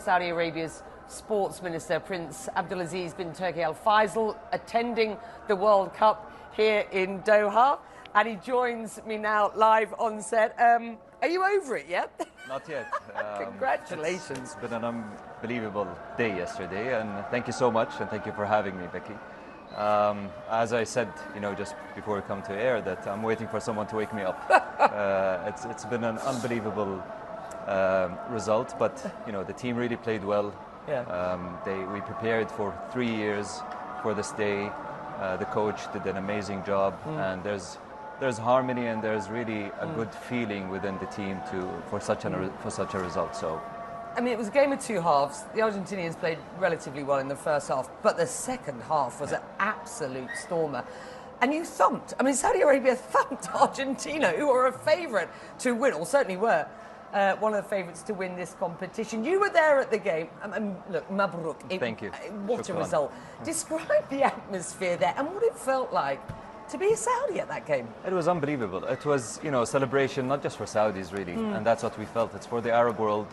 Saudi Arabia's sports minister, Prince Abdulaziz bin Turkey Al-Faisal, attending the World Cup here in Doha. And he joins me now live on set. Are you over it yet? Not yet. Congratulations. It's been an unbelievable day yesterday, and thank you so much, and thank you for having me, Becky. As I said, just before we come to air, that I'm waiting for someone to wake me up. It's been an unbelievable result, but the team really played well. Yeah. We prepared for 3 years for this day. The coach did an amazing job, and there's harmony and there's really a good feeling within the team for such a result. So, I mean, it was a game of two halves. The Argentinians played relatively well in the first half, but the second half was an absolute stormer. And you thumped. I mean, Saudi Arabia thumped Argentina, who were a favourite to win, or certainly were one of the favourites to win this competition. You were there at the game. Look, mabruk. Thank you. What Shukran. a result. Describe the atmosphere there and what it felt like to be a Saudi at that game. It was unbelievable. It was, a celebration not just for Saudis really, and that's what we felt. It's for the Arab world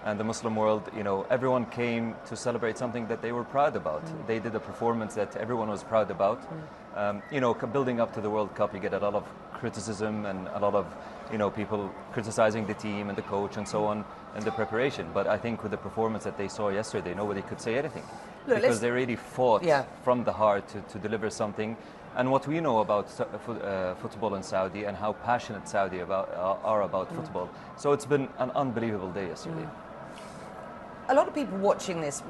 and the Muslim world. Everyone came to celebrate something that they were proud about. They did a performance that everyone was proud about. Building up to the World Cup, you get a lot of criticism and a lot of people criticizing the team and the coach and so on in the preparation. But I think with the performance that they saw yesterday, nobody could say anything. Look, because they really fought from the heart to deliver something. And what we know about football in Saudi and how passionate Saudi are about football. So it's been an unbelievable day yesterday. A lot of people watching this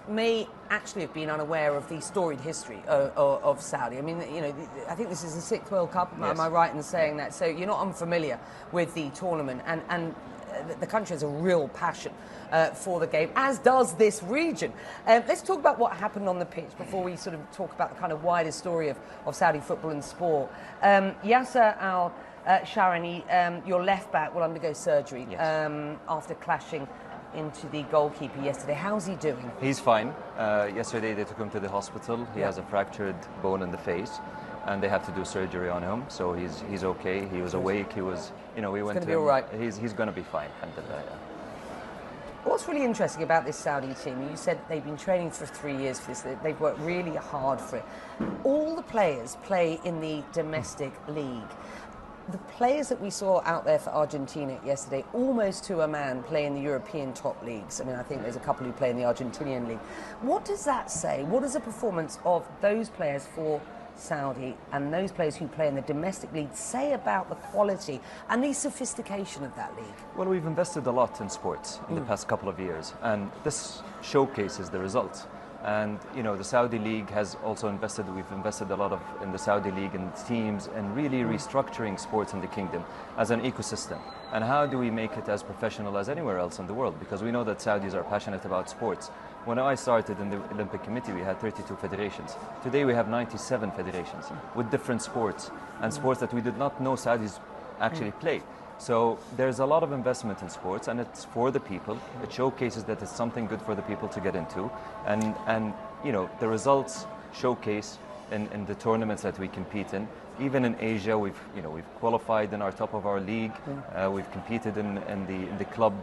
may actually have been unaware of the storied history of Saudi. I mean, I think this is the 6th World Cup. Yes. Am I right in saying that? So you're not unfamiliar with the tournament, and the country has a real passion for the game, as does this region. Let's talk about what happened on the pitch before we sort of talk about the kind of wider story of Saudi football and sport. Yasser Al-Sharani, your left back, will undergo surgery after clashing into the goalkeeper yesterday. How's he doing? He's fine. Yesterday they took him to the hospital. He has a fractured bone in the face, and they have to do surgery on him. So he's okay. He was awake. He was, we went to him. He's going to be all right. He's going to be fine. Alhamdulillah. What's really interesting about this Saudi team, you said they've been training for 3 years for this. They've worked really hard for it. All the players play in the domestic league. The players that we saw out there for Argentina yesterday, almost to a man, play in the European top leagues. I mean, I think there's a couple who play in the Argentinian league. What does that say? What does the performance of those players for Saudi and those players who play in the domestic league say about the quality and the sophistication of that league? Well, we've invested a lot in sports in the past couple of years, and this showcases the results. And the Saudi League has also invested. We've invested a lot in the Saudi League and teams, and really restructuring sports in the kingdom as an ecosystem. And how do we make it as professional as anywhere else in the world? Because we know that Saudis are passionate about sports. When I started in the Olympic Committee, we had 32 federations. Today we have 97 federations with different sports, and sports that we did not know Saudis actually play. So there's a lot of investment in sports, and it's for the people. It showcases that it's something good for the people to get into, and the results showcase in the tournaments that we compete in. Even in Asia, we've qualified in our top of our league. We've competed in the Club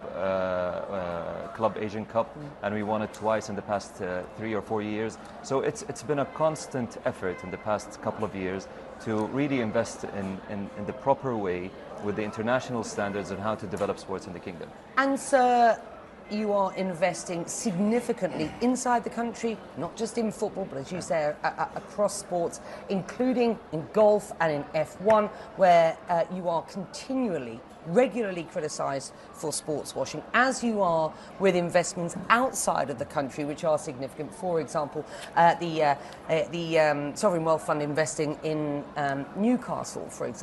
Asian Cup, and we won it twice in the past 3 or 4 years. So it's been a constant effort in the past couple of years to really invest in the proper way with the international standards on how to develop sports in the kingdom. And sir, you are investing significantly inside the country, not just in football, but as you say, across sports, including in golf and in F1, where you are regularly criticised for sports washing, as you are with investments outside of the country, which are significant. For example, the Sovereign Wealth Fund investing in Newcastle, for example.